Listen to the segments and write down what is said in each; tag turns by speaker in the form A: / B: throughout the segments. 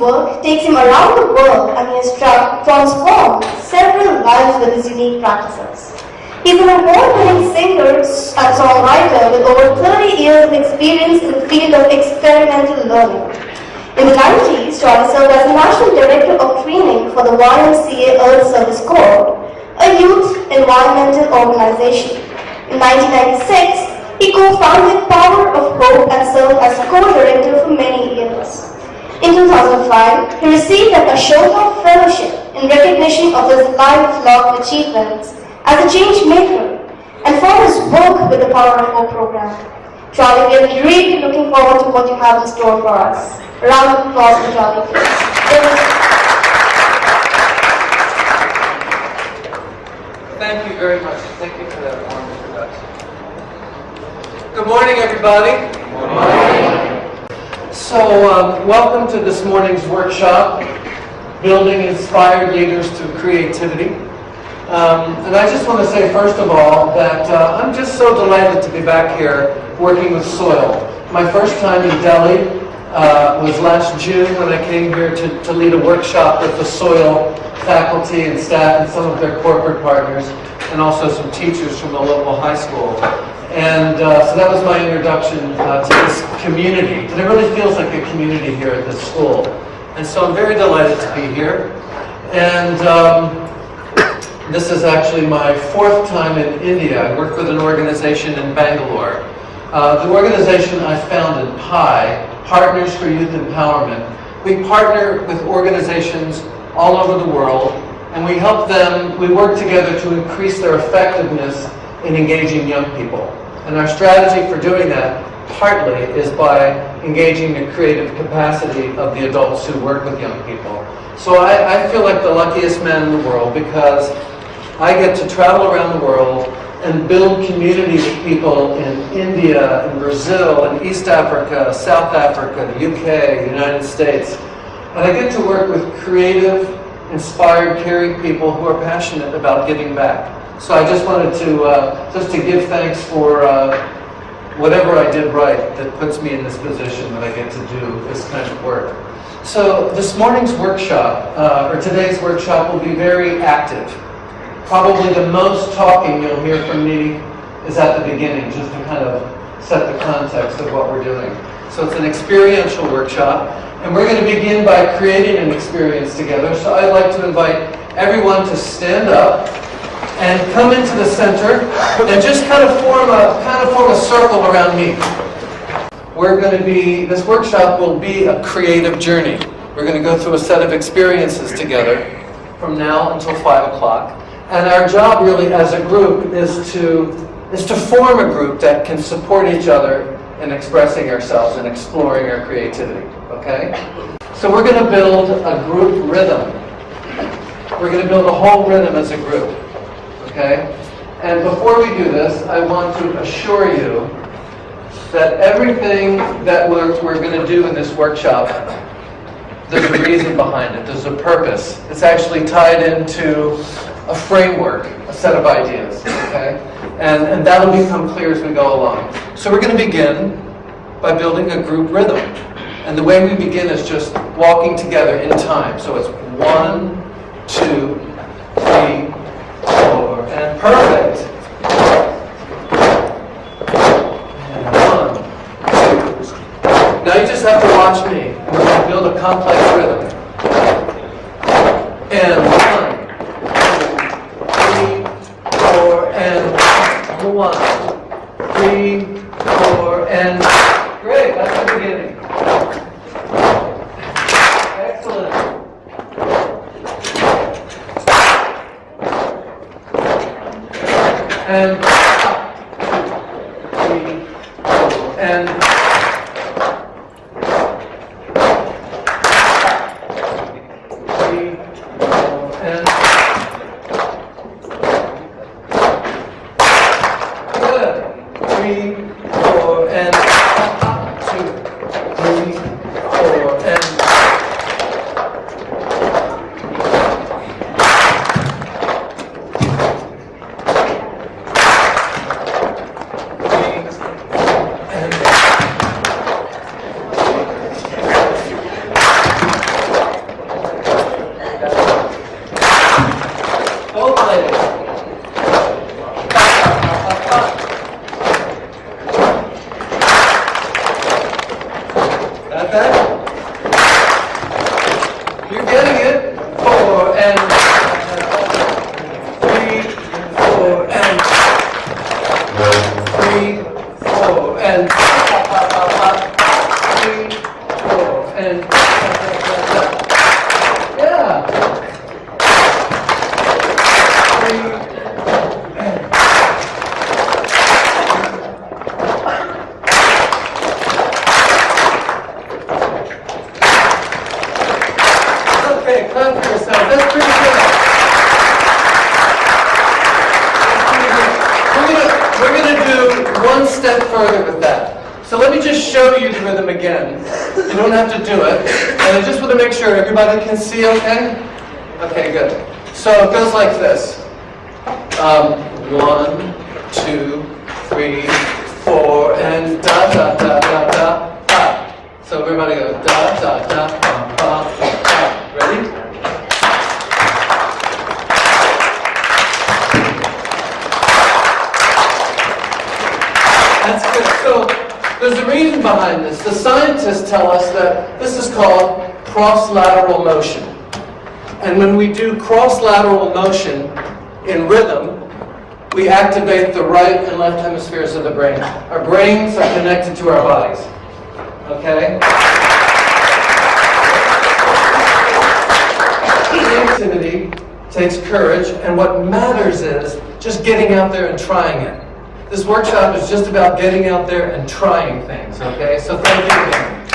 A: work takes him around the world and he has transformed several lives with his unique practices. He's an award-winning singer and songwriter with over 30 years of experience in the field of experimental learning. In the 90s, Charlie served as the National Director of Training for the YMCA Earth Service Corps, a youth environmental organization. In 1996, he co-founded Power of Hope and served as co-director for many years. In 2005, he received an Ashoka Fellowship in recognition of his lifelong achievements as a change maker and for his work with the Power of Hope program. Charlie, we are really looking forward to what you have in store for us. A round of applause for Charlie, please.
B: Thank you very much. Thank you for that warm introduction. Good morning, everybody. Good morning. So, welcome to this morning's workshop, Building Inspired Leaders Through Creativity. And I just want to say, first of all, that I'm just so delighted to be back here working with soil. My first time in Delhi was last June when I came here to lead a workshop with the soil faculty and staff and some of their corporate partners, and also some teachers from the local high school. And so that was my introduction to this community. And it really feels like a community here at this school. And so I'm very delighted to be here. And this is actually my fourth time in India. I work with an organization in Bangalore. The organization I founded, PI, Partners for Youth Empowerment. We partner with organizations all over the world, and we help them, we work together to increase their effectiveness in engaging young people. And our strategy for doing that, partly, is by engaging the creative capacity of the adults who work with young people. So I feel like the luckiest man in the world because I get to travel around the world and build community with people in India, in Brazil, in East Africa, South Africa, the UK, the United States. And I get to work with creative, inspired, caring people who are passionate about giving back. So I just wanted to give thanks for whatever I did right that puts me in this position that I get to do this kind of work. So this morning's workshop, or today's workshop, will be very active. Probably the most talking you'll hear from me is at the beginning, just to kind of set the context of what we're doing. So it's an experiential workshop, and we're going to begin by creating an experience together. So I'd like to invite everyone to stand up and come into the center and just kind of form a circle around me. This workshop will be a creative journey. We're going to go through a set of experiences together from now until 5 o'clock. And our job really as a group is to form a group that can support each other in expressing ourselves and exploring our creativity, okay? So we're going to build a group rhythm. We're going to build a whole rhythm as a group, okay? And before we do this, I want to assure you that everything that we're going to do in this workshop, there's a reason behind it, there's a purpose. It's actually tied into a framework, a set of ideas, okay? And that'll become clear as we go along. So we're going to begin by building a group rhythm. And the way we begin is just walking together in time. So it's 1, 2, 3, 4, and perfect. And 1, 2. Now you just have to watch me. We're going to build a complex rhythm. And 1, 3, 4, and great, that's the beginning. Excellent. And 3, 4, and 3, 4, and Got that? You're getting it. 4 and 3, 4 and 3, 4 and 3, 4 and yeah. 3 and okay, clap for yourself. That's pretty good. We're gonna do one step further with that. So let me just show you the rhythm again. You don't have to do it. And I just want to make sure everybody can see okay? Okay, good. So it goes like this. 1, 2, 3, 4, and da da da da da da. So everybody go da da da da da da. Ready? That's good. So there's a reason behind this. The scientists tell us that this is called cross-lateral motion. And when we do cross-lateral motion in rhythm, we activate the right and left hemispheres of the brain. Our brains are connected to our bodies. Okay? Creativity takes courage, and what matters is just getting out there and trying it. This workshop is just about getting out there and trying things, okay? So thank you again.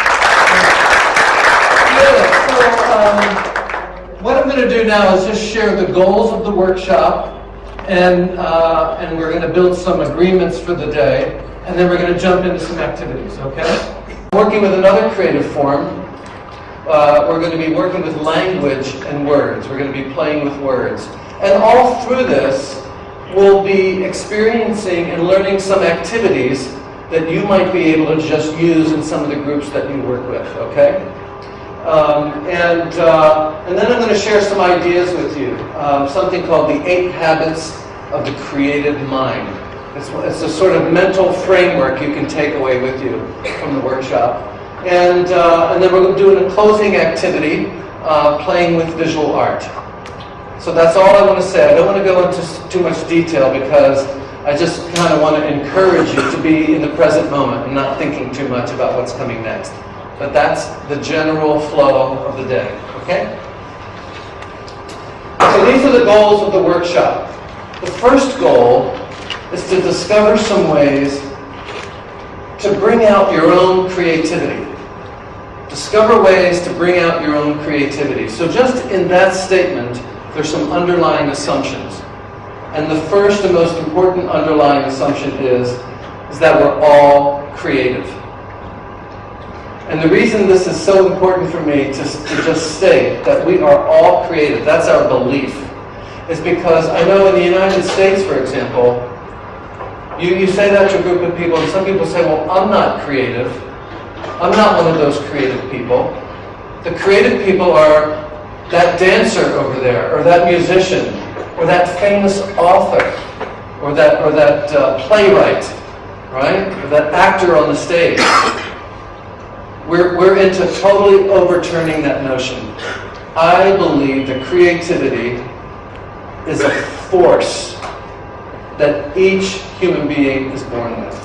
B: So what I'm going to do now is just share the goals of the workshop, and we're going to build some agreements for the day, and then we're going to jump into some activities, okay? Working with another creative form, we're going to be working with language and words. We're going to be playing with words. And all through this, we'll be experiencing and learning some activities that you might be able to just use in some of the groups that you work with, okay? And then I'm going to share some ideas with you, something called the 8 Habits of the Creative Mind. It's a sort of mental framework you can take away with you from the workshop. And then we're doing a closing activity, playing with visual art. So that's all I want to say. I don't want to go into too much detail because I just kind of want to encourage you to be in the present moment and not thinking too much about what's coming next. But that's the general flow of the day, okay? So these are the goals of the workshop. The first goal is to discover some ways to bring out your own creativity. Discover ways to bring out your own creativity. So just in that statement, there's some underlying assumptions. And the first and most important underlying assumption is that we're all creative. And the reason this is so important for me to just state that we are all creative, that's our belief, is because I know in the United States, for example, you say that to a group of people, and some people say, well, I'm not creative. I'm not one of those creative people. The creative people are that dancer over there, or that musician, or that famous author, or that playwright, right? Or that actor on the stage. We're into totally overturning that notion. I believe that creativity is a force that each human being is born with.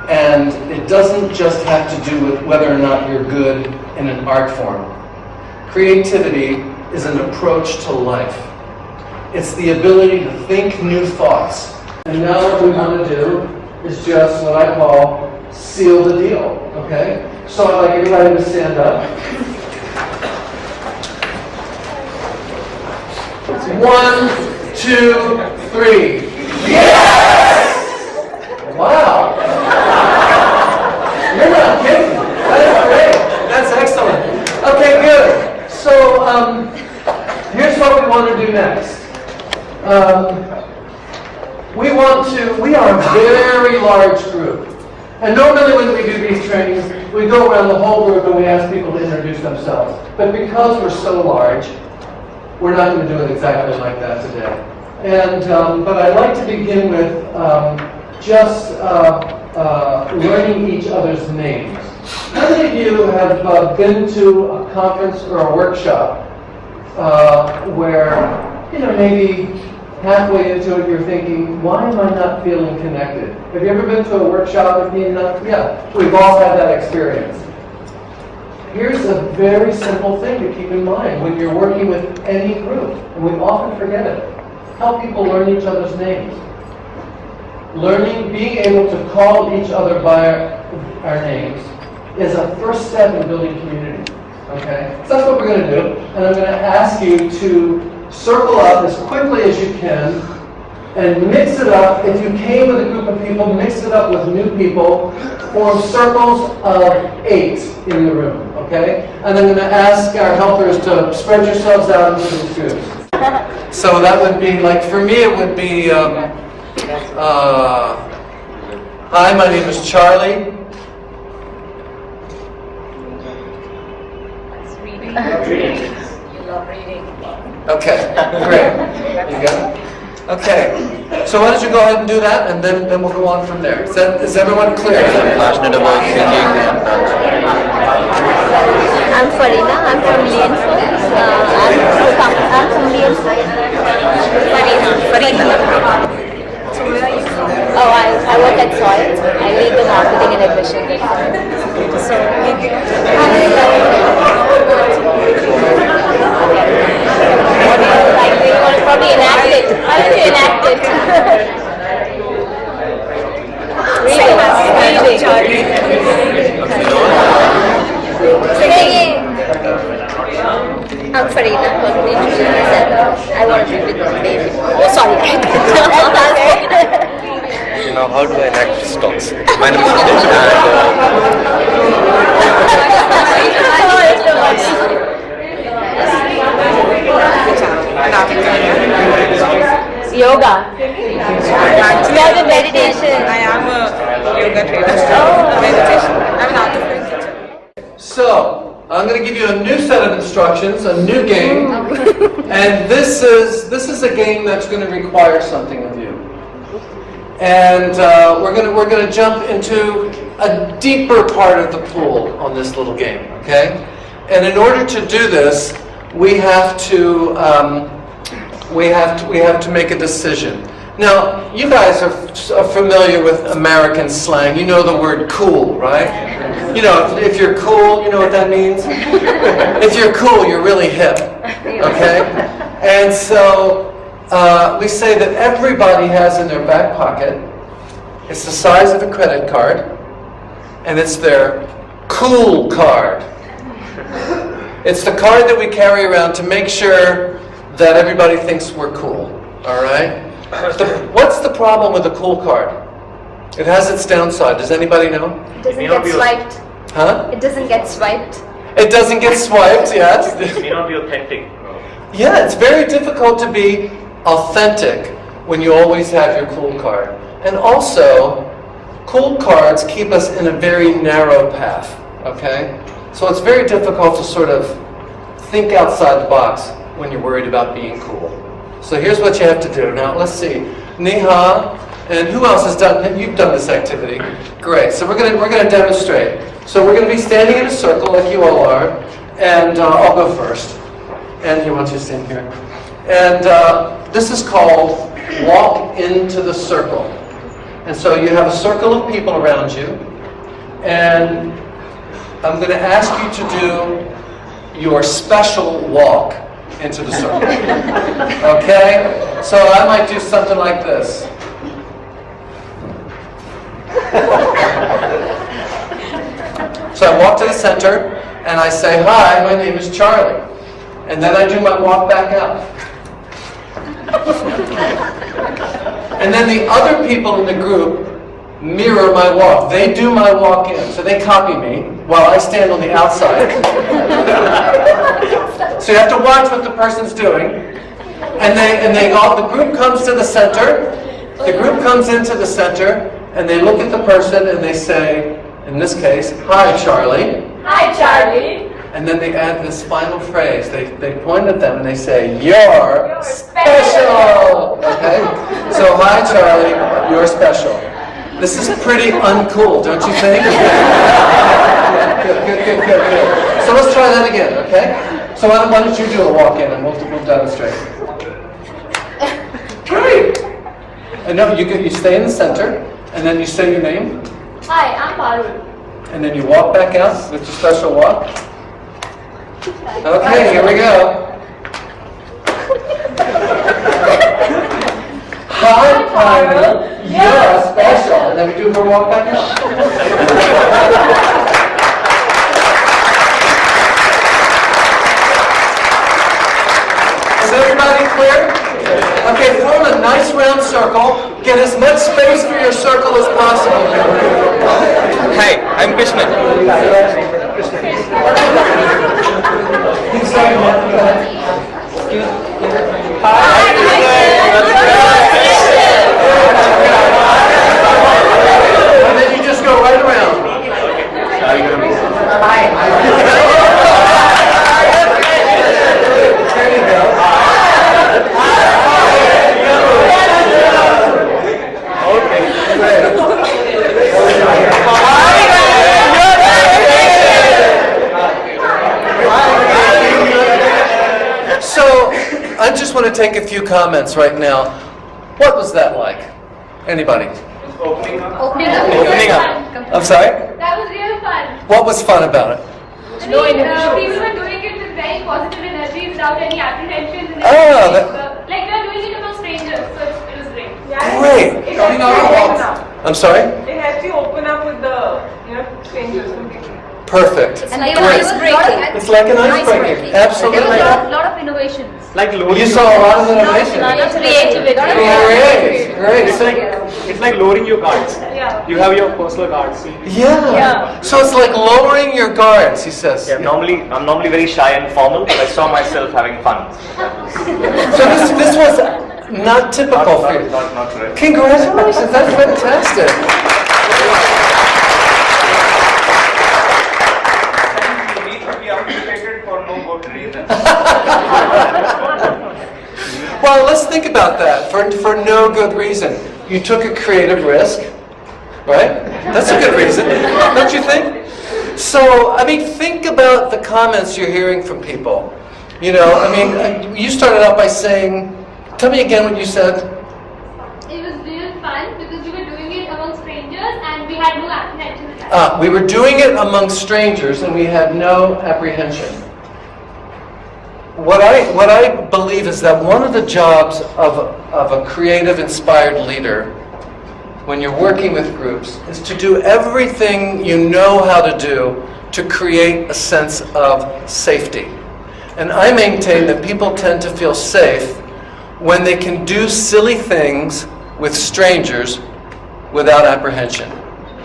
B: And it doesn't just have to do with whether or not you're good in an art form. Creativity is an approach to life. It's the ability to think new thoughts. And now what we want to do is just what I call seal the deal, okay? So I'd like everybody to stand up. 1, 2, 3. Yes! Wow. You're not kidding. That's great. That's excellent. Okay, good. So here's what we want to do next. We are a very large group. And normally when we do these trainings, we go around the whole group and we ask people to introduce themselves. But because we're so large, we're not going to do it exactly like that today. And but I'd like to begin with just learning each other's names. How many of you have been to a conference or a workshop where, maybe halfway into it you're thinking, why am I not feeling connected? Have you ever been to a workshop with me enough? Yeah, we've all had that experience. Here's a very simple thing to keep in mind when you're working with any group, and we often forget it. Help people learn each other's names. Being able to call each other by our names is a first step in building community. Okay? So that's what we're going to do. And I'm going to ask you to circle up as quickly as you can and mix it up. If you came with a group of people, mix it up with new people. Form circles of 8 in the room. Okay? And I'm going to ask our helpers to spread yourselves out into these groups. So that would be, like, for me it would be, hi, my name is Charlie.
C: Reading. You love reading.
B: Okay, great. You got it? Okay. So why don't you go ahead and do that, and then we'll go on from there. Is everyone clear?
D: I'm passionate about singing and dancing.
E: I'm Farina. I'm from Lianfo. I'm from Lianfo. Farina. So where are you from? Oh, I work at Soy. I lead the marketing and admission. So, what do you like? You want to probably enact it. Why don't you enact it? Singing. I'm Farina. I want to be with the baby. Oh, sorry.
D: How do I enact stocks? My name is Hitesh
E: Yoga. Meditation.
C: I am a yoga trainer. Meditation. I'm an art teacher.
B: So, I'm going to give you a new set of instructions, a new game, and this is a game that's going to require something of you. And we're going to jump into a deeper part of the pool on this little game, okay? And in order to do this, we have to make a decision. Now, you guys are familiar with American slang. You know the word cool, right? You know, if you're cool, you know what that means? If you're cool, you're really hip, okay? And so we say that everybody has in their back pocket, it's the size of a credit card, and it's their cool card. It's the card that we carry around to make sure that everybody thinks we're cool, all right? What's the problem with a cool card? It has its downside. Does anybody know?
E: It doesn't get swiped.
B: Huh?
E: It doesn't get swiped.
B: It doesn't get swiped, yes.
F: It may not be authentic.
B: Yeah, it's very difficult to be authentic when you always have your cool card. And also, cool cards keep us in a very narrow path, okay? So it's very difficult to sort of think outside the box when you're worried about being cool. So here's what you have to do. Now, let's see. Neha, and who else has done, you've done this activity. Great, so we're gonna demonstrate. So we're gonna be standing in a circle like you all are, and I'll go first. And you want you to stand here. And this is called walk into the circle. And so you have a circle of people around you, and I'm going to ask you to do your special walk into the circle. Okay? So I might do something like this. So I walk to the center, and I say, hi, my name is Charlie. And then I do my walk back out. And then the other people in the group mirror my walk. They do my walk in. So they copy me while I stand on the outside. So you have to watch what the person's doing. And the group comes to the center. The group comes into the center, and they look at the person and they say, in this case, hi, Charlie.
E: Hi, Charlie.
B: And then they add this final phrase. They point at them and they say, you're special! Okay? So, hi Charlie, you're special. This is pretty uncool, don't you think? Good. So let's try that again, okay? So why don't you do a walk-in and we'll demonstrate. Great! And no, you stay in the center, and then you say your name,
E: Hi, I'm Parul.
B: and then you walk back out with your special walk. Okay, here we go. Hi, Parul. You're special. And then we do her walk back out. Is everybody clear? Okay, form a nice round circle. Get as much space for your circle as possible.
D: Hi, I'm Krishnan.
B: And then you just go right around. There you go. So, I just want to take a few comments right now. What was that like? Anybody?
E: Opening
B: Opening up. I'm sorry?
F: That was real fun.
B: What was fun about it?
F: People were doing it with very positive energy without any apprehensions. And
B: Oh,
F: like they were doing it among strangers, so it was great.
B: Great.
C: It helps you open up.
B: I'm sorry?
C: It helps you open up with the strangers.
B: Perfect.
E: And like an icebreaking.
B: It's like an icebreaker.
E: There was
B: Absolutely.
E: a lot of innovations.
G: Like
B: You
G: lowering
B: saw a lot of innovation.
E: Lot of creativity.
B: Great. So,
G: it's like lowering your guards.
C: Yeah.
G: You have your personal guards.
B: yeah. So it's like lowering your guards, he says.
H: I'm normally very shy and formal, but I saw myself having fun.
B: So this was not typical for you.
H: Not right.
B: Congratulations, that's fantastic.
H: We need to be appreciated for no good reason.
B: Well, let's think about that. For no good reason. You took a creative risk, right? That's a good reason, don't you think? So, I mean, think about the comments you're hearing from people. You know, I mean, you started out by saying, tell me again what you said.
F: It was real fun because we were doing it among strangers and we had no apprehensions.
B: We were doing it among strangers and we had no apprehension. What I believe is that one of the jobs of a creative, inspired leader when you're working with groups is to do everything you know how to do to create a sense of safety. And I maintain that people tend to feel safe when they can do silly things with strangers without apprehension.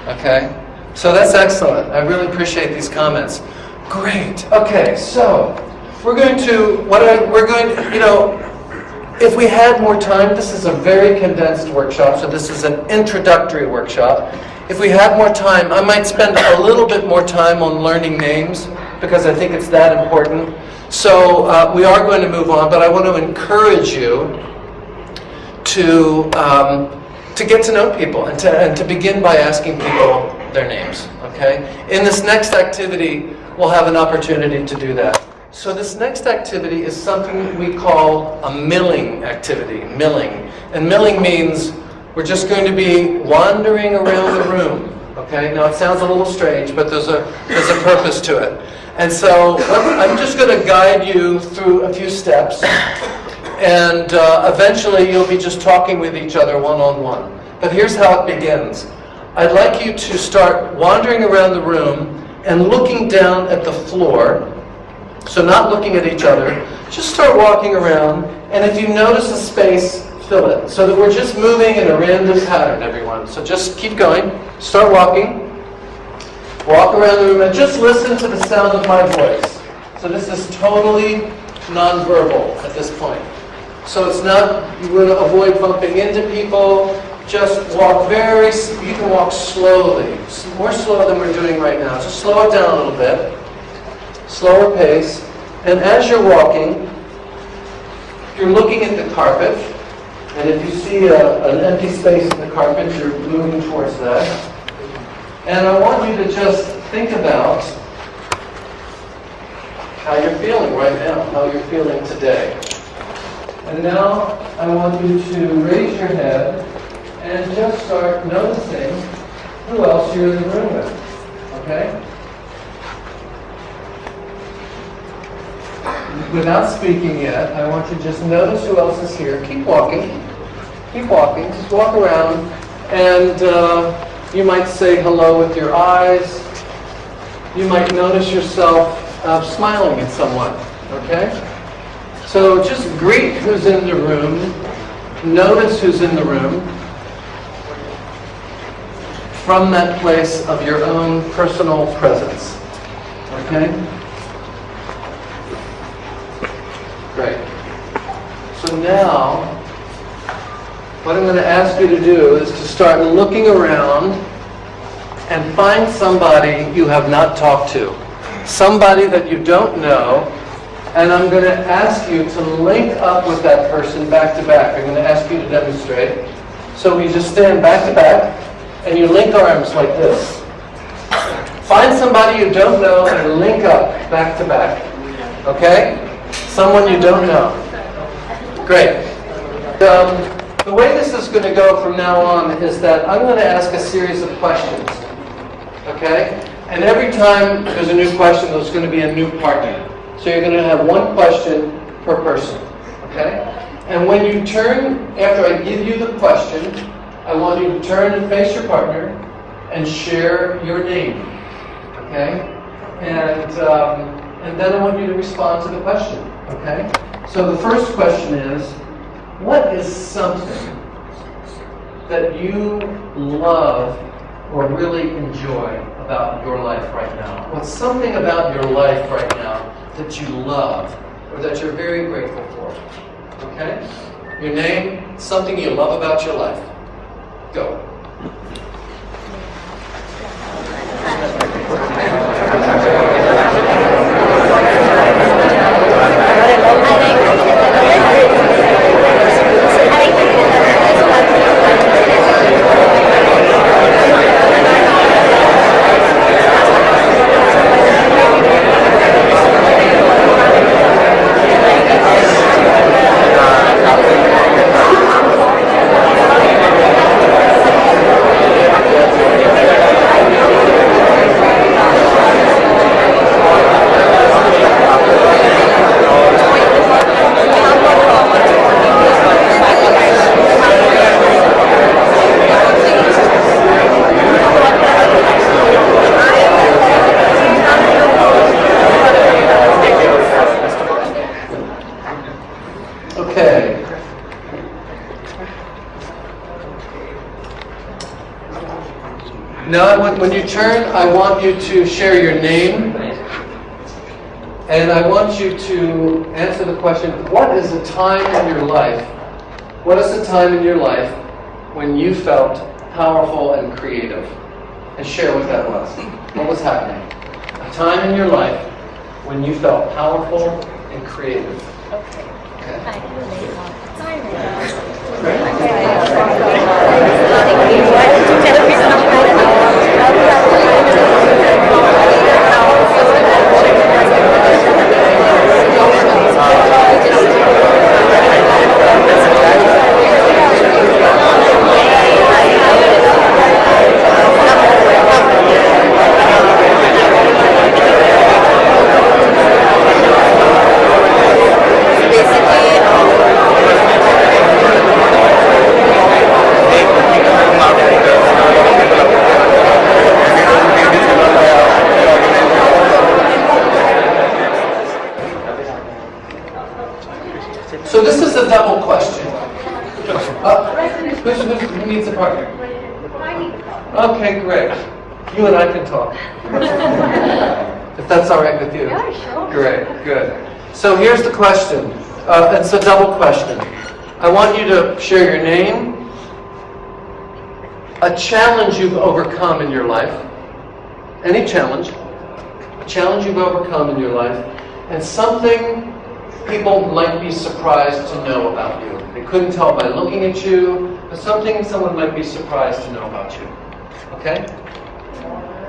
B: Okay? So that's excellent. I really appreciate these comments. Great. Okay, so we're going to, if we had more time, this is a very condensed workshop, so this is an introductory workshop. If we had more time, I might spend a little bit more time on learning names, because I think it's that important. So we are going to move on, but I want to encourage you to get to know people and to begin by asking people their names, okay? In this next activity, we'll have an opportunity to do that. So this next activity is something we call a milling activity, milling. And milling means we're just going to be wandering around the room, okay? Now it sounds a little strange, but there's a purpose to it. And so I'm just going to guide you through a few steps, and eventually you'll be just talking with each other one-on-one. But here's how it begins. I'd like you to start wandering around the room and looking down at the floor. So not looking at each other, just start walking around, and if you notice a space, fill it. So that we're just moving in a random pattern, everyone. So just keep going, start walking, walk around the room, and just listen to the sound of my voice. So this is totally nonverbal at this point. So it's not, you want to avoid bumping into people, just walk you can walk slowly, more slow than we're doing right now. Just slow it down a little bit. Slower pace, and as you're walking, you're looking at the carpet, And if you see an empty space in the carpet, you're moving towards that. And I want you to just think about how you're feeling right now, how you're feeling today. And now I want you to raise your head and just start noticing who else you're in the room with, okay? Without speaking yet, I want you to just notice who else is here. Keep walking, just walk around, and you might say hello with your eyes. You might notice yourself smiling at someone, okay? So just greet who's in the room, notice who's in the room, from that place of your own personal presence, okay? Great. So now, what I'm going to ask you to do is to start looking around and find somebody you have not talked to, somebody that you don't know, and I'm going to ask you to link up with that person back to back. I'm going to ask you to demonstrate. So we just stand back to back, and you link arms like this. Find somebody you don't know and link up back to back. Okay? Someone you don't know. Great. The way this is going to go from now on is that I'm going to ask a series of questions. Okay? And every time there's a new question, there's going to be a new partner. So you're going to have one question per person. Okay? And when you turn, after I give you the question, I want you to turn and face your partner and share your name. Okay? And then I want you to respond to the question. Okay? So the first question is, what is something that you love or really enjoy about your life right now? What's something about your life right now that you love or that you're very grateful for? Okay? Your name, something you love about your life. Go. Now, when you turn, I want you to share your name, and I want you to answer the question, what is a time in your life, when you felt powerful and creative? And share what that was. What was happening? A time in your life when you felt powerful and creative. Okay. So this is a double question. Who needs a partner? Okay, great. You and I can talk. If that's all right with you. Yeah, sure. Great, good. So here's the question. It's a double question. I want you to share your name, a challenge you've overcome in your life, any challenge, a challenge you've overcome in your life, and something people might be surprised to know about you. They couldn't tell by looking at you, but something someone might be surprised to know about you. Okay?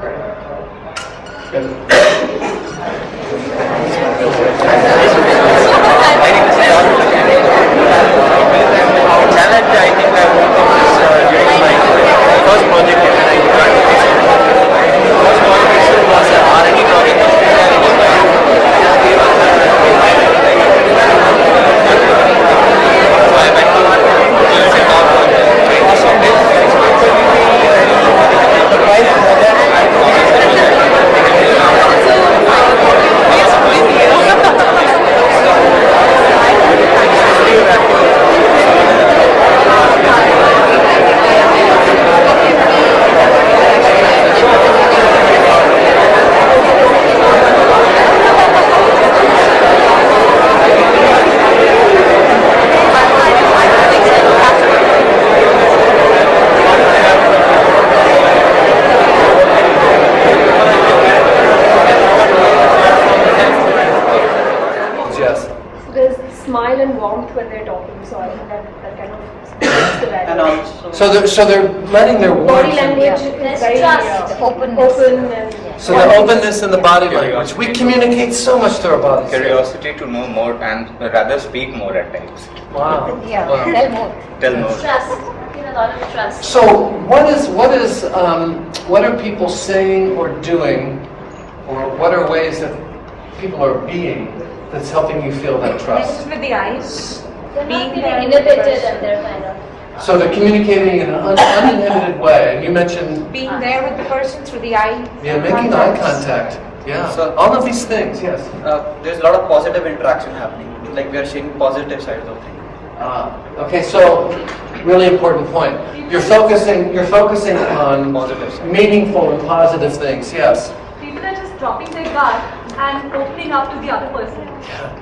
B: Great. Good.
D: Challenge I think I worked on this during my first project when I joined. First project was an R&D project. So I went to learn about awesome
B: Yes.
I: There's smile and warmth when they're talking, so I think that kind of speaks to that.
G: And also,
B: So they're letting their
I: Body
B: warmth.
I: language
E: There's
I: is very
E: trust.
I: open and
B: So the openness in the body language. We communicate so much through our bodies.
D: curiosity to know more and rather speak more at times.
B: Wow.
E: Yeah,
B: Wow.
E: tell more.
D: Tell more.
E: Trust. A lot of trust.
B: So what are people saying or doing, or what are ways that people are being that's helping you feel that trust?
C: With the eyes.
E: They're not
C: Being
E: feeling
C: there with
E: inhibited
C: the person.
E: and they're kind of.
B: So they're communicating in an uninhibited way. And you mentioned,
C: Being there with the person through the eye.
B: yeah, making eye contact. Yeah.
J: So-
B: All of these things. Yes.
J: There's a lot of positive interaction happening. Like we are seeing positive sides of things.
B: Okay. So really important point. You're focusing on
J: Positive side.
B: meaningful and positive things. Yes.
F: People are just dropping their guard and opening up to the other person.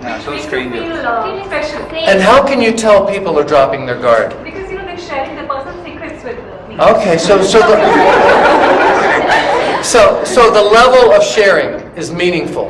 D: Yeah, so
F: Makes
D: strange.
F: them feel special.
B: And how can you tell people are dropping their guard?
F: Because they're sharing their personal secrets with me.
B: Okay, so the level of sharing is meaningful.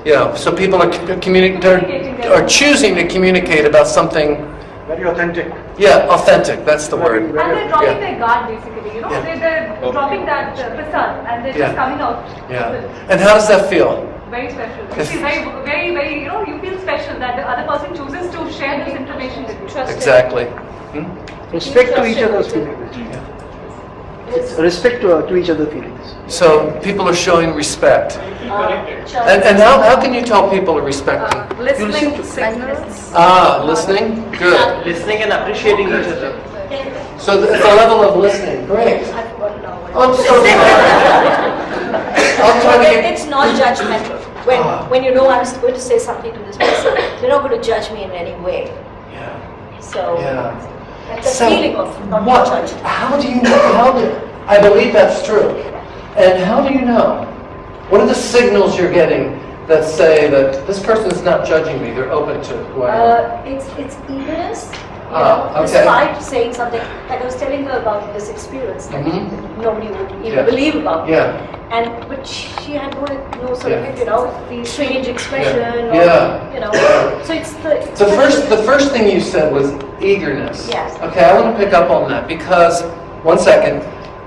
B: You know, so people are choosing to communicate about something.
G: very authentic.
B: Yeah, authentic. That's the word.
F: And they're dropping
B: Yeah.
F: their guard basically,
B: Yeah.
F: They're dropping that facade and they're
B: Yeah.
F: just coming out.
B: Yeah. And how does that feel?
F: Very special.
B: If-
F: It's very, very, very, you feel special that the other person chooses to share this information with you.
B: Exactly. Hmm?
G: Respect to each other's feelings. Respect to each other's feelings.
B: So people are showing respect. And how can you tell people are respecting?
C: Listening signals.
B: Listening? Good.
J: Listening and appreciating each other.
B: So it's a level of listening. Great. I'm so I'm trying to get...
K: It's not judgmental. When you know I'm going to say something to this person, they're not going to judge me in any way.
B: Yeah.
K: So
B: Yeah.
K: the feeling of not being
B: what?
K: judged.
B: How do you know? I believe that's true. And how do you know? What are the signals you're getting that say that this person is not judging me? They're open to who I am.
K: It's eagerness.
B: Okay.
K: Despite saying something, like I was telling her about this experience that
B: Mhm.
K: nobody would even
B: Yeah.
K: believe about.
B: Yeah.
K: But she had no sort
B: Yeah.
K: of strange expression.
B: Yeah.
K: Or, so it's
B: The first thing you said was eagerness.
K: Yes.
B: Okay, I want to pick up on that because, one second,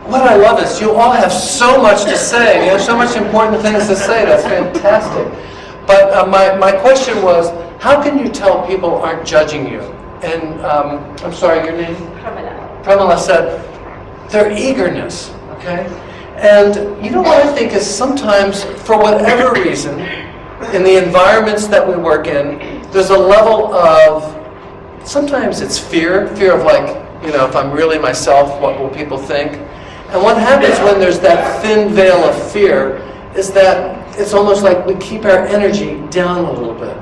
B: what I love is you all have so much to say. You have so much important things to say. That's fantastic. But my question was, how can you tell people aren't judging you? And I'm sorry, your name? Pramila said, their eagerness, okay? And you know what I think is sometimes, for whatever reason, in the environments that we work in, there's a level of, sometimes it's fear of like, if I'm really myself, what will people think? And what happens when there's that thin veil of fear is that it's almost like we keep our energy down a little bit.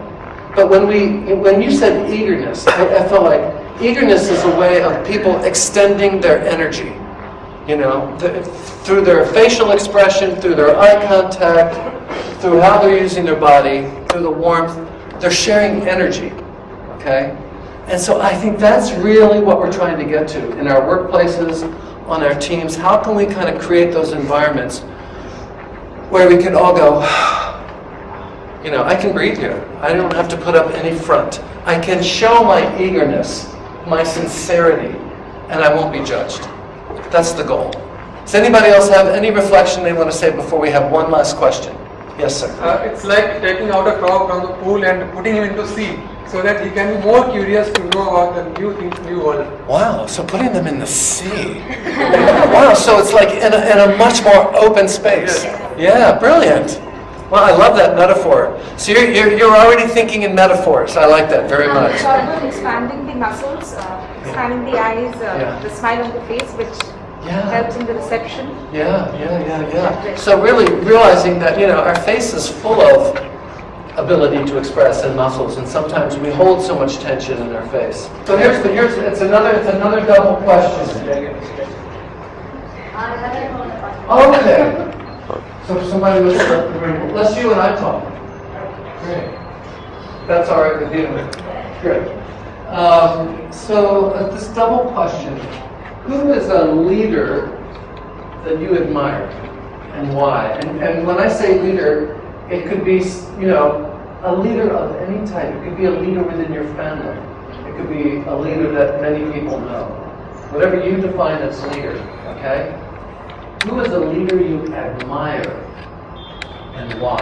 B: But when you said eagerness, I felt like eagerness is a way of people extending their energy. Through their facial expression, through their eye contact, through how they're using their body, through the warmth, they're sharing energy, okay? And so I think that's really what we're trying to get to in our workplaces, on our teams. How can we kind of create those environments where we can all go, You know, I can breathe here. I don't have to put up any front. I can show my eagerness, my sincerity, and I won't be judged. That's the goal. Does anybody else have any reflection they want to say before we have one last question? Yes, sir.
L: It's like taking out a frog from the pool and putting him into sea, so that he can be more curious to know about the new things, new world.
B: Wow, so putting them in the sea. Wow, so it's like in a much more open space. Yeah, brilliant. Well, I love that metaphor. So you're already thinking in metaphors. I like that very much.
C: It's all about expanding the muscles, expanding the eyes, the smile on the face, which helps in the reception.
B: Yeah. So really realizing that, you know, our face is full of ability to express and muscles, and sometimes we hold so much tension in our face. So it's another double question. Okay. So somebody was let's you and I talk. Great. That's all right with you. Great. So this double question: who is a leader that you admire, and why? And when I say leader, it could be, you know, a leader of any type. It could be a leader within your family. It could be a leader that many people know. Whatever you define as leader, okay? Who is a leader you admire and why?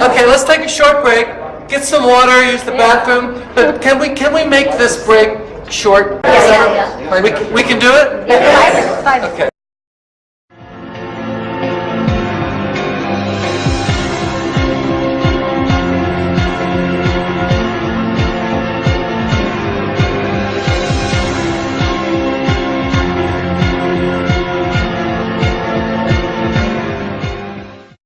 B: Okay, let's take a short break. Get some water, use the bathroom. But can we make this break short?
E: Yeah.
B: We can do it?
E: Yeah.
B: Okay.